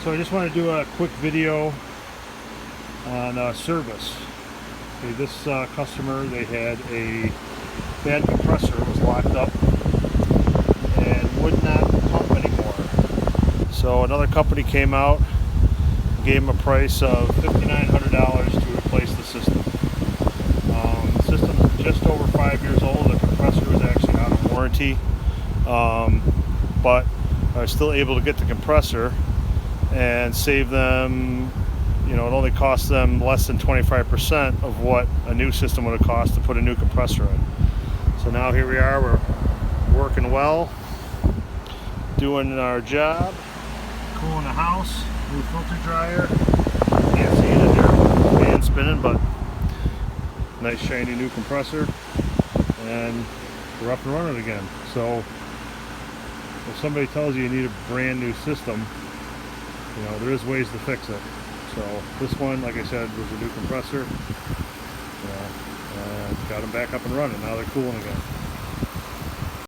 So I just want to do a quick video on service. Okay, this customer, they had a bad compressor, was locked up and would not pump anymore. So another company came out, gave them a price of $5,900 to replace the system. The system is just over 5 years old. The compressor was actually out of warranty, but I was still able to get the compressor and save them, it only cost them less than 25% of what a new system would have cost to put a new compressor in. So now here we are, we're working well, doing our job, cooling the house, new filter dryer. Can't see it in there, fan spinning, but nice shiny new compressor, and we're up and running again. So if somebody tells you you need a brand new system, there is ways to fix it. So this one, like I said, was a new compressor. And got them back up and running. Now they're cooling again.